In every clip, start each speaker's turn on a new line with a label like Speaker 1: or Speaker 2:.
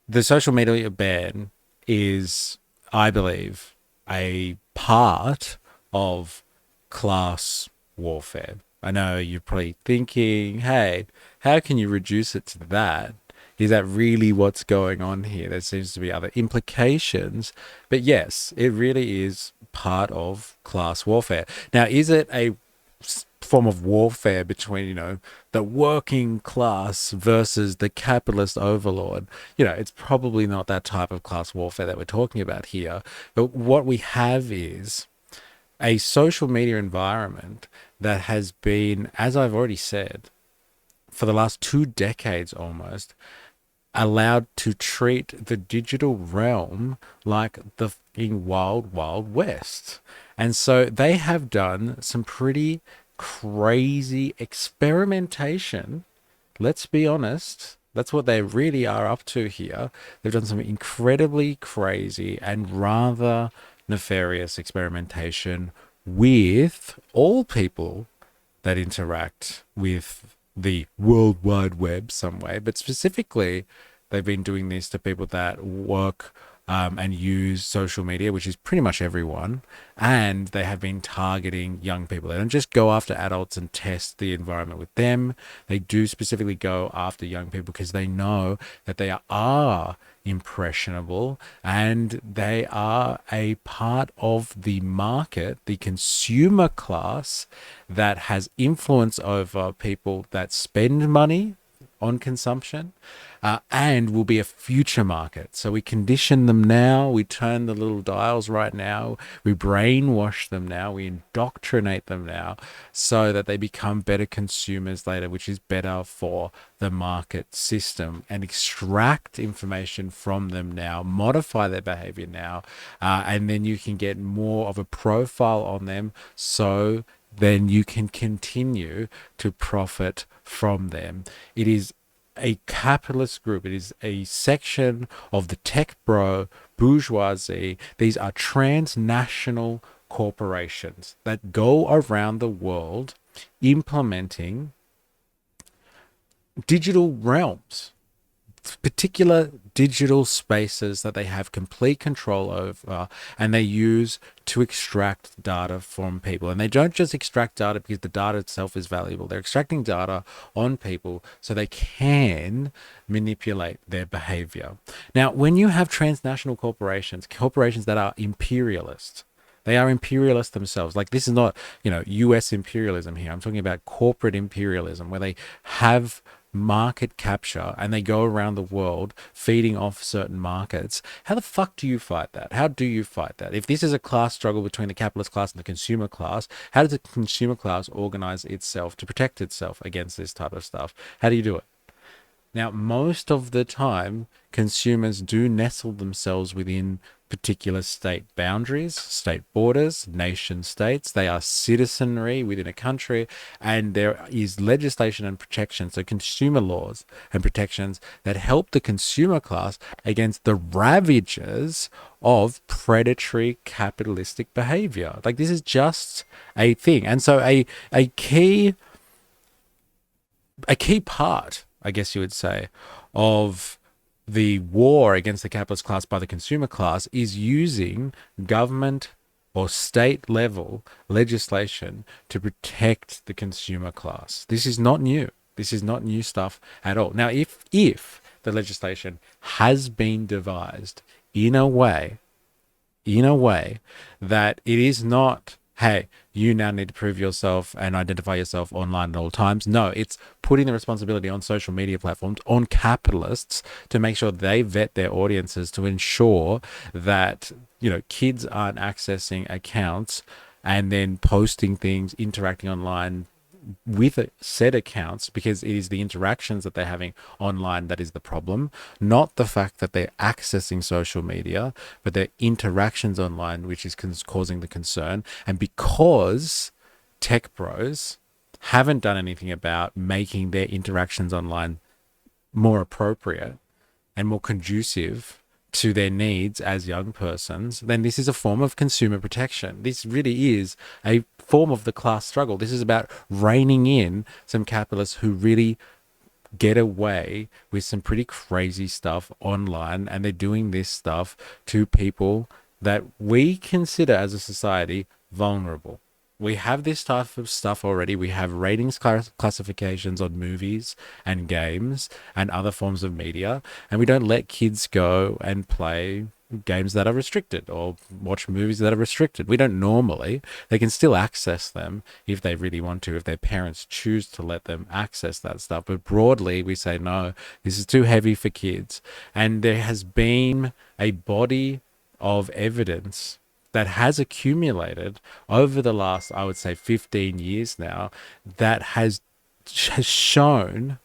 Speaker 1: The social media ban is, I believe, a part of class warfare. I know you're probably thinking, hey, how can you reduce it to that? Is that really what's going on here? There seems to be other implications. But yes, it really is part of class warfare. Now, is it a form of warfare between, the working class versus the capitalist overlord? It's probably not that type of class warfare that we're talking about here. But what we have is a social media environment that has been, as I've already said, for the last 2 decades almost, allowed to treat the digital realm like the fucking wild, wild west. And so they have done some pretty crazy experimentation. Let's be honest. That's what they really are up to here. They've done some incredibly crazy and rather nefarious experimentation with all people that interact with the World Wide Web some way, but specifically, they've been doing this to people that work and use social media, which is pretty much everyone. And they have been targeting young people. They don't just go after adults and test the environment with them. They do specifically go after young people because they know that they are impressionable and they are a part of the market, the consumer class that has influence over people that spend money on consumption, and will be a future market. So we condition them now, we turn the little dials right now, we brainwash them now, we indoctrinate them now so that they become better consumers later, which is better for the market system, and extract information from them now, modify their behavior now, and then you can get more of a profile on them so then you can continue to profit from them. It is a capitalist group. It is a section of the tech bro bourgeoisie. These are transnational corporations that go around the world implementing digital realms, particular digital spaces that they have complete control over, and they use to extract data from people. And they don't just extract data because the data itself is valuable. They're extracting data on people so they can manipulate their behavior. Now, when you have transnational corporations, corporations that are imperialist, they are imperialist themselves. Like, this is not, US imperialism here. I'm talking about corporate imperialism where they have market capture and they go around the world feeding off certain markets. How the fuck do you fight that? How do you fight that? If this is a class struggle between the capitalist class and the consumer class, how does the consumer class organize itself to protect itself against this type of stuff? How do you do it? Now, most of the time, consumers do nestle themselves within particular state boundaries, state borders, nation states. They are citizenry within a country, and there is legislation and protection, so consumer laws and protections that help the consumer class against the ravages of predatory capitalistic behavior. Like, this is just a thing. And so a key a key part, I guess you would say, of the war against the capitalist class by the consumer class is using government or state level legislation to protect the consumer class. This is not new. This is not new stuff at all. Now, if the legislation has been devised in a way that it is not, hey, you now need to prove yourself and identify yourself online at all times. No, it's putting the responsibility on social media platforms, on capitalists, to make sure they vet their audiences to ensure that, kids aren't accessing accounts and then posting things, interacting online with said accounts, because it is the interactions that they're having online that is the problem, not the fact that they're accessing social media, but their interactions online, which is causing the concern. And because tech bros haven't done anything about making their interactions online more appropriate and more conducive to their needs as young persons, then this is a form of consumer protection. This really is a form of the class struggle. This is about reining in some capitalists who really get away with some pretty crazy stuff online, and they're doing this stuff to people that we consider as a society vulnerable. We have this type of stuff already. We have ratings classifications on movies and games and other forms of media, and we don't let kids go and play games that are restricted or watch movies that are restricted. We don't normally. They can still access them if they really want to, if their parents choose to let them access that stuff. But broadly, we say, no, this is too heavy for kids. And there has been a body of evidence that has accumulated over the last, I would say, 15 years now, that has shown.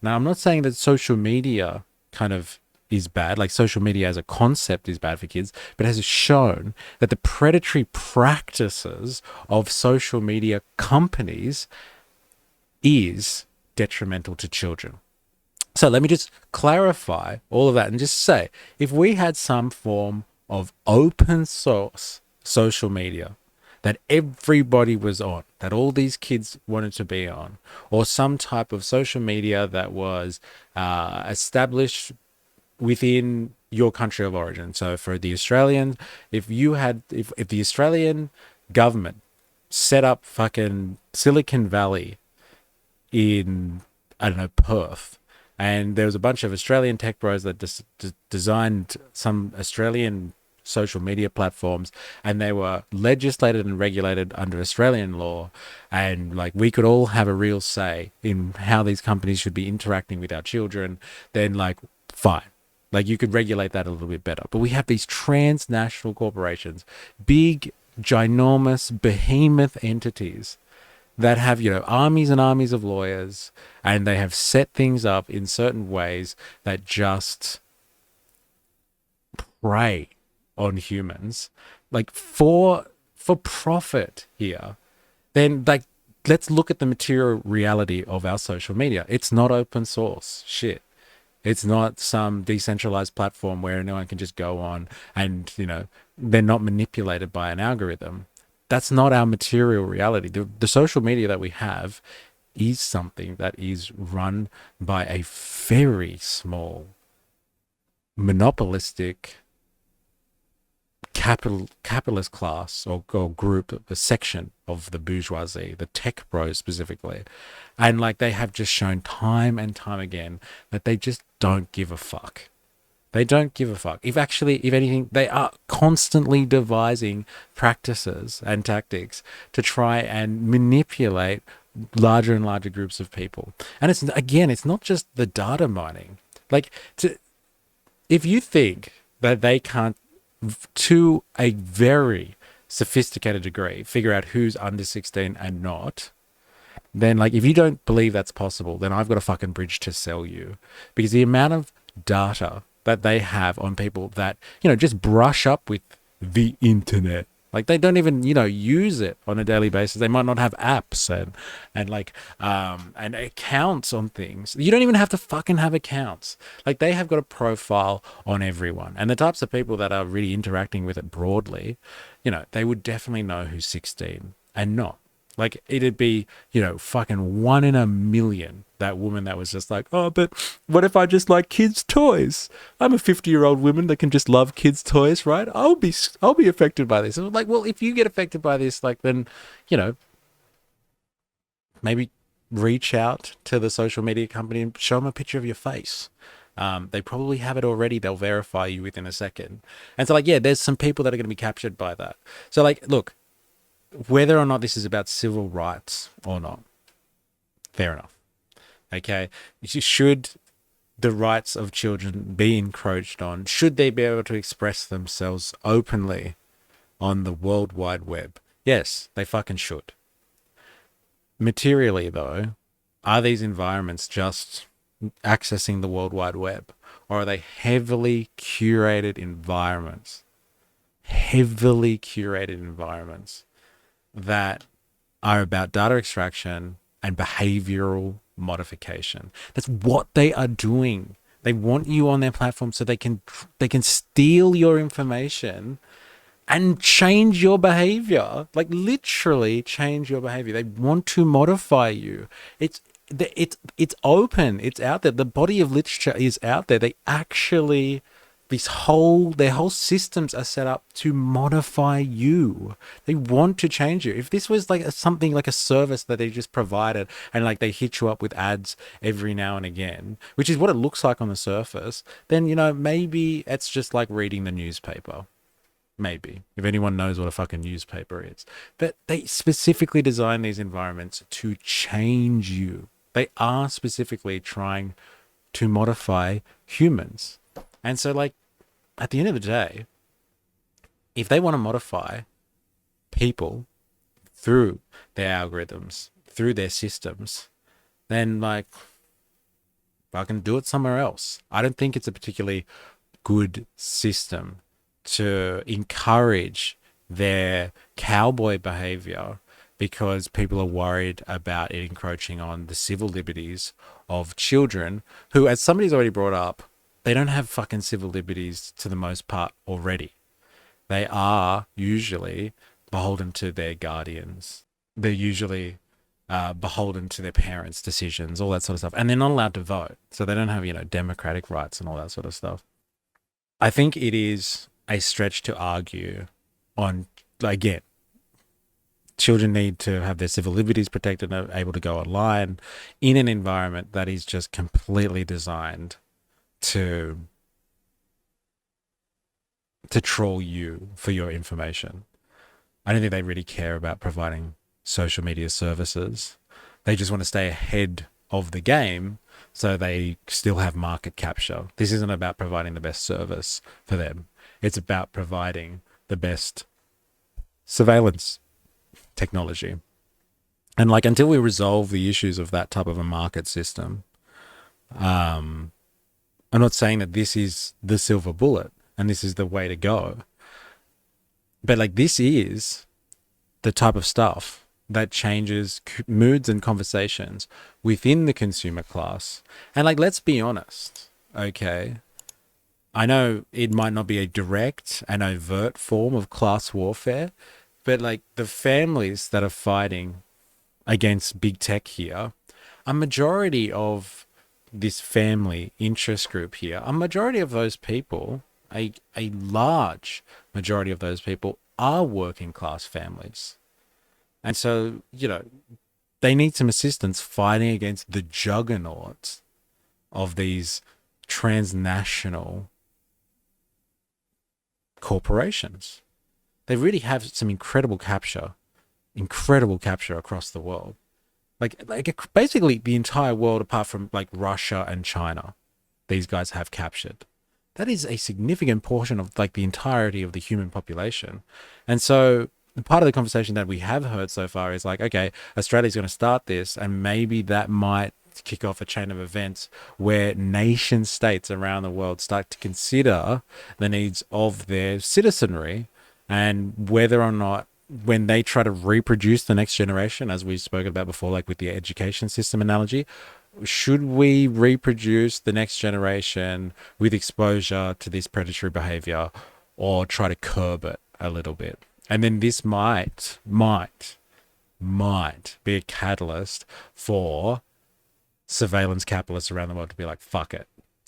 Speaker 1: Now, I'm not saying that social media kind of is bad, like social media as a concept is bad for kids, but has shown that the predatory practices of social media companies is detrimental to children. So let me just clarify all of that and just say, if we had some form of open source social media that everybody was on, that all these kids wanted to be on, or some type of social media that was established within your country of origin. So for the Australians, if the Australian government set up fucking Silicon Valley in, I don't know, Perth, and there was a bunch of Australian tech bros that designed some Australian social media platforms, and they were legislated and regulated under Australian law, and like we could all have a real say in how these companies should be interacting with our children, then like fine. Like you could regulate that a little bit better. But we have these transnational corporations, big, ginormous, behemoth entities that have, armies and armies of lawyers, and they have set things up in certain ways that just prey on humans, like for profit here. Then like let's look at the material reality of our social media. It's not open source shit. It's not some decentralized platform where anyone can just go on and, they're not manipulated by an algorithm. That's not our material reality. The social media that we have is something that is run by a very small, monopolistic, capitalist class or group, a section of the bourgeoisie, the tech bros specifically. And like they have just shown time and time again that they just don't give a fuck. They don't give a fuck. If anything, they are constantly devising practices and tactics to try and manipulate larger and larger groups of people. And it's not just the data mining. If you think that they can't, to a very sophisticated degree, figure out who's under 16 and not, then like if you don't believe that's possible, then I've got a fucking bridge to sell you. Because the amount of data that they have on people that, just brush up with the internet, like they don't even, use it on a daily basis. They might not have apps and accounts on things. You don't even have to fucking have accounts. Like they have got a profile on everyone. And the types of people that are really interacting with it broadly, they would definitely know who's 16 and not. Like it'd be, fucking 1 in a million, that woman that was just like, oh, but what if I just like kids' toys? I'm a 50-year-old woman that can just love kids' toys, right? I'll be affected by this. Like, well, if you get affected by this, like then, maybe reach out to the social media company and show them a picture of your face. They probably have it already. They'll verify you within a second. And so like, yeah, there's some people that are going to be captured by that. So like, look, whether or not this is about civil rights or not, fair enough. Okay. Should the rights of children be encroached on? Should they be able to express themselves openly on the World Wide Web? Yes, they fucking should. Materially, though, are these environments just accessing the World Wide Web? Or are they heavily curated environments? Heavily curated environments that are about data extraction and behavioral modification. That's what they are doing. They want you on their platform so they can steal your information and change your behavior. Like literally change your behavior. They want to modify you. it's open. It's out there. The body of literature is out there. They actually their whole systems are set up to modify you. They want to change you. If this was like something like a service that they just provided and like they hit you up with ads every now and again, which is what it looks like on the surface, then maybe it's just like reading the newspaper. Maybe, if anyone knows what a fucking newspaper is. But they specifically design these environments to change you. They are specifically trying to modify humans. And so, like, at the end of the day, if they want to modify people through their algorithms, through their systems, then, like, fucking do it somewhere else. I don't think it's a particularly good system to encourage their cowboy behavior because people are worried about it encroaching on the civil liberties of children who, as somebody's already brought up, they don't have fucking civil liberties to the most part already. They are usually beholden to their guardians. They're usually beholden to their parents' decisions, all that sort of stuff. And they're not allowed to vote. So they don't have, democratic rights and all that sort of stuff. I think it is a stretch to argue on, again, children need to have their civil liberties protected and are able to go online in an environment that is just completely designed to troll you for your information. I don't think they really care about providing social media services. They just want to stay ahead of the game so they still have market capture. This isn't about providing the best service for them. It's about providing the best surveillance technology. And like, until we resolve the issues of that type of a market system, I'm not saying that this is the silver bullet and this is the way to go. But like, this is the type of stuff that changes moods and conversations within the consumer class. And like, let's be honest, okay? I know it might not be a direct and overt form of class warfare, but like, the families that are fighting against big tech here, a majority of this family interest group here, a majority of those people, a large majority of those people are working class families. And so, they need some assistance fighting against the juggernaut of these transnational corporations. They really have some incredible capture across the world. Like basically the entire world apart from like Russia and China, these guys have captured. That is a significant portion of like the entirety of the human population. And so part of the conversation that we have heard so far is like, okay, Australia's going to start this, and maybe that might kick off a chain of events where nation states around the world start to consider the needs of their citizenry and whether or not, when they try to reproduce the next generation, as we've spoken about before, like with the education system analogy, should we reproduce the next generation with exposure to this predatory behavior or try to curb it a little bit? And then this might be a catalyst for surveillance capitalists around the world to be like, fuck it.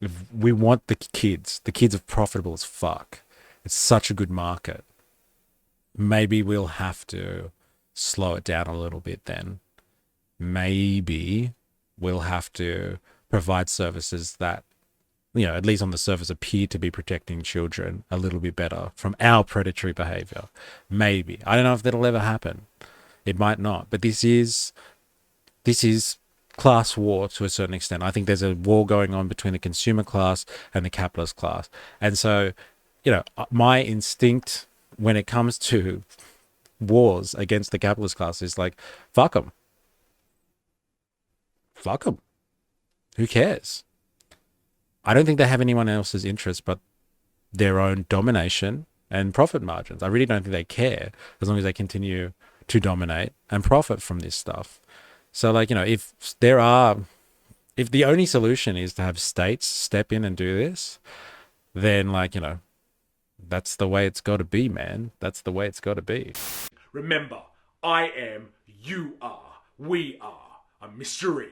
Speaker 1: If we want the kids are profitable as fuck. It's such a good market. Maybe we'll have to slow it down a little bit then. Maybe we'll have to provide services that, at least on the surface, appear to be protecting children a little bit better from our predatory behavior. Maybe. I don't know if that'll ever happen. It might not. But this is class war to a certain extent. I think there's a war going on between the consumer class and the capitalist class. And so, my instinct when it comes to wars against the capitalist class is like, fuck them. Fuck them. Who cares? I don't think they have anyone else's interest but their own domination and profit margins. I really don't think they care as long as they continue to dominate and profit from this stuff. So like, if the only solution is to have states step in and do this, then like, that's the way it's got to be, man. That's the way it's got to be.
Speaker 2: Remember, I am, you are, we are a mystery.